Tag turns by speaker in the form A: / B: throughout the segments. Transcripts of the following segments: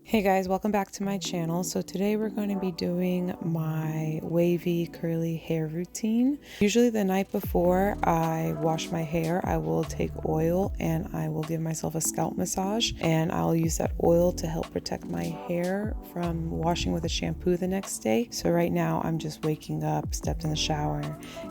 A: Hey guys, welcome back to my channel. So today we're going to be doing my wavy curly hair routine. Usually the night before I wash my hair, I will take oil and I will give myself a scalp massage, and I'll use that oil to help protect my hair from washing with a shampoo the next day. So right now I'm just waking up, stepped in the shower,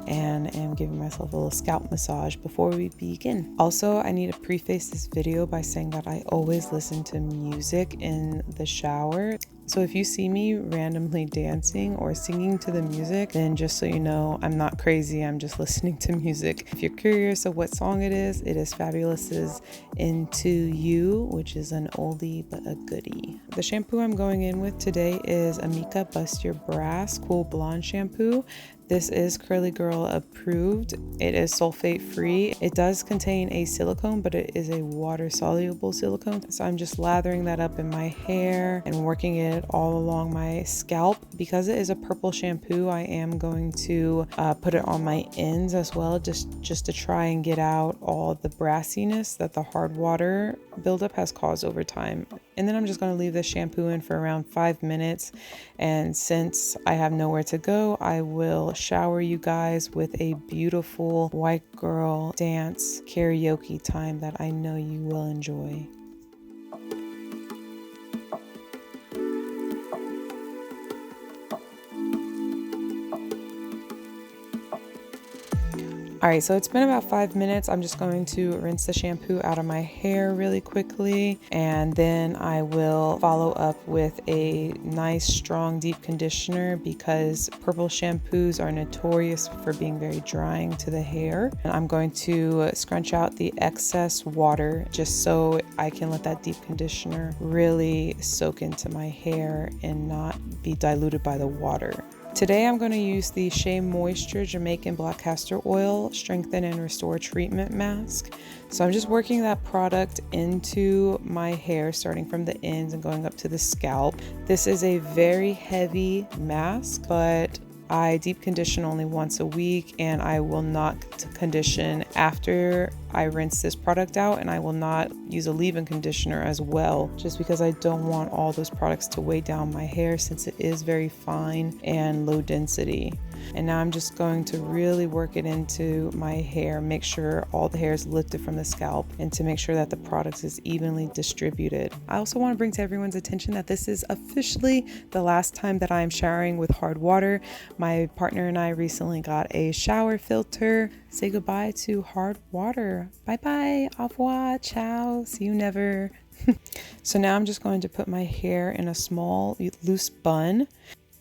A: and am giving myself a little scalp massage before we begin. Also, I need to preface this video by saying that I always listen to music in the shower. So if you see me randomly dancing or singing to the music, then just so you know, I'm not crazy, I'm just listening to music. If you're curious of what song it is Fabulous's Into You, which is an oldie but a goodie. The shampoo I'm going in with today is Amika Bust Your Brass Cool Blonde Shampoo. This is Curly Girl approved. It is sulfate free. It does contain a silicone, but it is a water soluble silicone. So I'm just lathering that up in my hair and working it all along my scalp. Because it is a purple shampoo, I am going to put it on my ends as well, just to try and get out all the brassiness that the hard water buildup has caused over time. And then I'm just going to leave this shampoo in for around 5 minutes. And since I have nowhere to go, I will shower you guys with a beautiful white girl dance karaoke time that I know you will enjoy. All right, so it's been about 5 minutes. I'm just going to rinse the shampoo out of my hair really quickly, and then I will follow up with a nice strong deep conditioner because purple shampoos are notorious for being very drying to the hair. And I'm going to scrunch out the excess water just so I can let that deep conditioner really soak into my hair and not be diluted by the water. Today I'm going to use the Shea Moisture Jamaican Black Castor Oil Strengthen and Restore Treatment Mask. So I'm just working that product into my hair, starting from the ends and going up to the scalp. This is a very heavy mask, but I deep condition only once a week, and I will not condition after I rinse this product out, and I will not use a leave-in conditioner as well, just because I don't want all those products to weigh down my hair since it is very fine and low density. And now I'm just going to really work it into my hair, make sure all the hair is lifted from the scalp, and to make sure that the product is evenly distributed. I also want to bring to everyone's attention that this is officially the last time that I'm showering with hard water. My partner and I recently got a shower filter. Say goodbye to hard water. Bye bye, au revoir, ciao, see you never. So now I'm just going to put my hair in a small loose bun,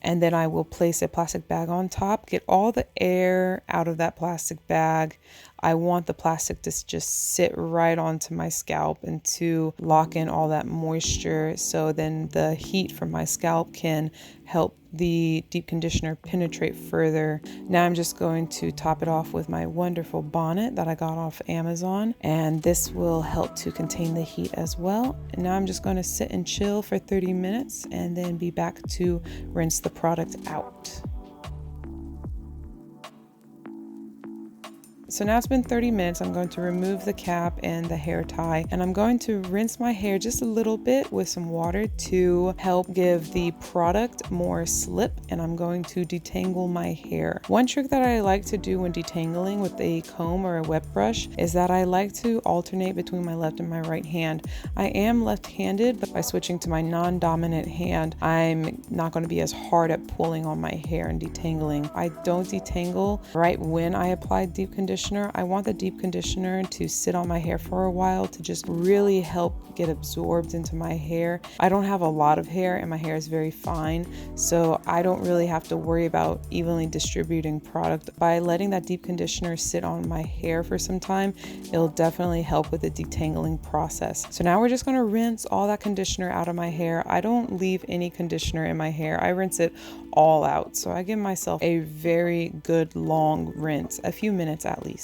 A: and then I will place a plastic bag on top, get all the air out of that plastic bag. I want the plastic to just sit right onto my scalp and to lock in all that moisture, so then the heat from my scalp can help the deep conditioner penetrate further. Now I'm just going to top it off with my wonderful bonnet that I got off Amazon, and this will help to contain the heat as well. And now I'm just going to sit and chill for 30 minutes and then be back to rinse the product out. So now it's been 30 minutes. I'm going to remove the cap and the hair tie, and I'm going to rinse my hair just a little bit with some water to help give the product more slip, and I'm going to detangle my hair. One trick that I like to do when detangling with a comb or a wet brush is that I like to alternate between my left and my right hand. I am left-handed, but by switching to my non-dominant hand, I'm not going to be as hard at pulling on my hair and detangling. I don't detangle right when I apply deep conditioner. I want the deep conditioner to sit on my hair for a while to just really help get absorbed into my hair. I don't have a lot of hair and my hair is very fine, so I don't really have to worry about evenly distributing product. By letting that deep conditioner sit on my hair for some time, it'll definitely help with the detangling process. So now we're just going to rinse all that conditioner out of my hair. I don't leave any conditioner in my hair. I rinse it all out. So I give myself a very good long rinse, a few minutes at least.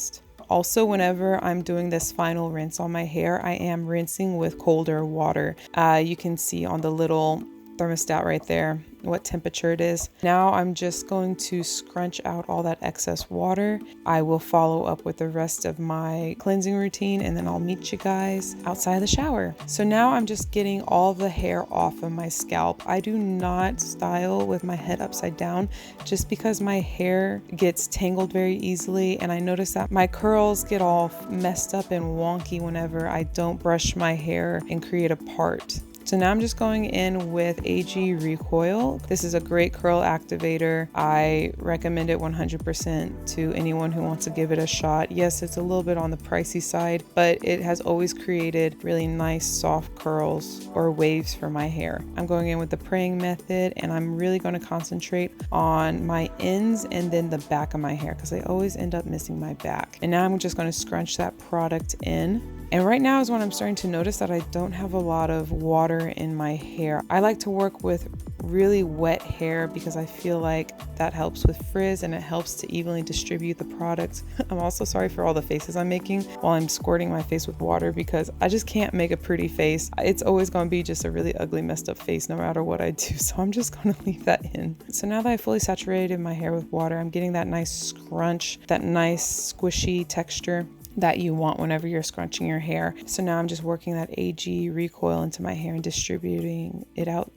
A: Also, whenever I'm doing this final rinse on my hair, I am rinsing with colder water. You can see on the little thermostat right there, what temperature it is. Now I'm just going to scrunch out all that excess water. I will follow up with the rest of my cleansing routine, and then I'll meet you guys outside of the shower. So now I'm just getting all the hair off of my scalp. I do not style with my head upside down just because my hair gets tangled very easily, and I notice that my curls get all messed up and wonky whenever I don't brush my hair and create a part. So now I'm just going in with AG Recoil. This is a great curl activator. I recommend it 100% to anyone who wants to give it a shot. Yes, it's a little bit on the pricey side, but it has always created really nice soft curls or waves for my hair. I'm going in with the praying method, and I'm really going to concentrate on my ends and then the back of my hair because I always end up missing my back. And now I'm just going to scrunch that product in. And right now is when I'm starting to notice that I don't have a lot of water in my hair. I like to work with really wet hair because I feel like that helps with frizz and it helps to evenly distribute the product. I'm also sorry for all the faces I'm making while I'm squirting my face with water because I just can't make a pretty face. It's always going to be just a really ugly messed up face no matter what I do. So I'm just going to leave that in. So now that I fully saturated my hair with water, I'm getting that nice scrunch, that nice squishy texture that you want whenever you're scrunching your hair. So now I'm just working that AG Recoil into my hair and distributing it out.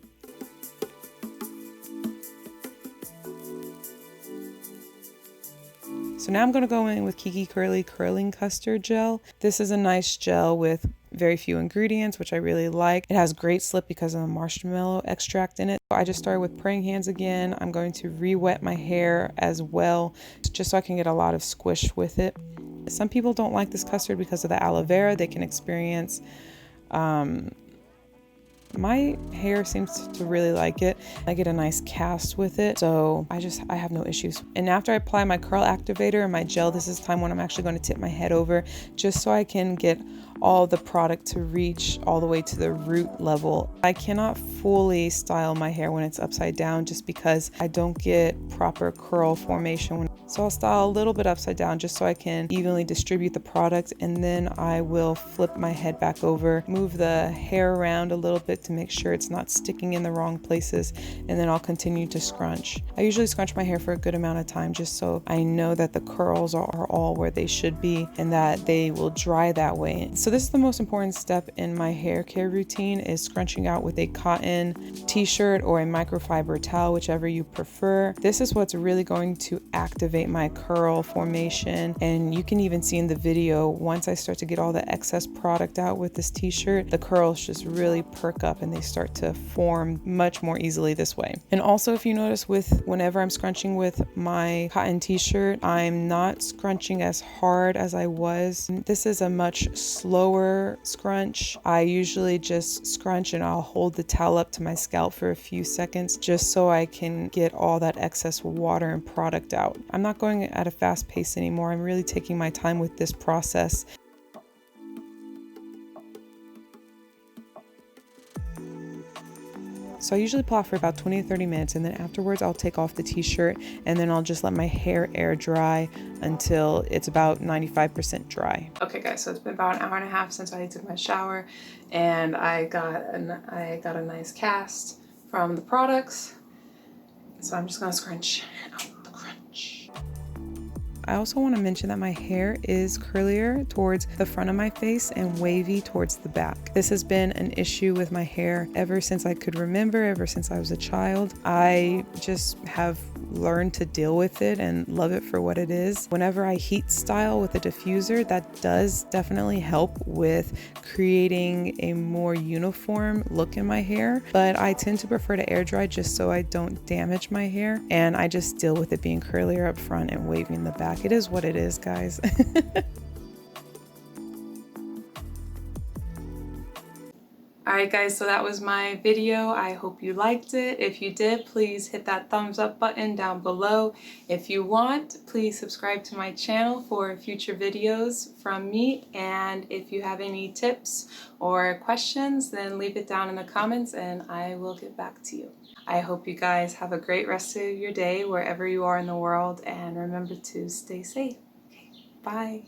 A: So now I'm going to go in with Kiki Curly Curling Custard Gel. This is a nice gel with very few ingredients, which I really like. It has great slip because of the marshmallow extract in it. So I just started with praying hands again. I'm going to re-wet my hair as well, just so I can get a lot of squish with it. Some people don't like this custard because of the aloe vera. They can experience, my hair seems to really like it. I get a nice cast with it, so I have no issues. And after I apply my curl activator and my gel, this is time when I'm actually going to tip my head over just so I can get all the product to reach all the way to the root level. I cannot fully style my hair when it's upside down just because I don't get proper curl formation. So I'll style a little bit upside down just so I can evenly distribute the product, and then I will flip my head back over, move the hair around a little bit to make sure it's not sticking in the wrong places, and then I'll continue to scrunch. I usually scrunch my hair for a good amount of time just so I know that the curls are all where they should be and that they will dry that way. So this is the most important step in my hair care routine, is scrunching out with a cotton t-shirt or a microfiber towel, whichever you prefer. This is what's really going to activate my curl formation, and you can even see in the video, once I start to get all the excess product out with this t-shirt, the curls just really perk up and they start to form much more easily this way. And also, if you notice, whenever I'm scrunching with my cotton t-shirt, I'm not scrunching as hard as I was. This is a much slower scrunch. I usually just scrunch and I'll hold the towel up to my scalp for a few seconds just so I can get all that excess water and product out. I'm not going at a fast pace anymore. I'm really taking my time with this process. So I usually pop for about 20 to 30 minutes, and then afterwards I'll take off the t-shirt and then I'll just let my hair air dry until it's about 95% dry. Okay guys, so it's been about an hour and a half since I took my shower, and I got a nice cast from the products. So I'm just gonna scrunch out the crunch. I also want to mention that my hair is curlier towards the front of my face and wavy towards the back. This has been an issue with my hair ever since I could remember, ever since I was a child. I just have learned to deal with it and love it for what it is. Whenever I heat style with a diffuser, that does definitely help with creating a more uniform look in my hair, but I tend to prefer to air dry just so I don't damage my hair, and I just deal with it being curlier up front and wavy in the back. It is what it is, guys. Alright guys, so that was my video. I hope you liked it. If you did, please hit that thumbs up button down below. If you want, please subscribe to my channel for future videos from me. And if you have any tips or questions, then leave it down in the comments and I will get back to you. I hope you guys have a great rest of your day wherever you are in the world, and remember to stay safe. Okay, bye.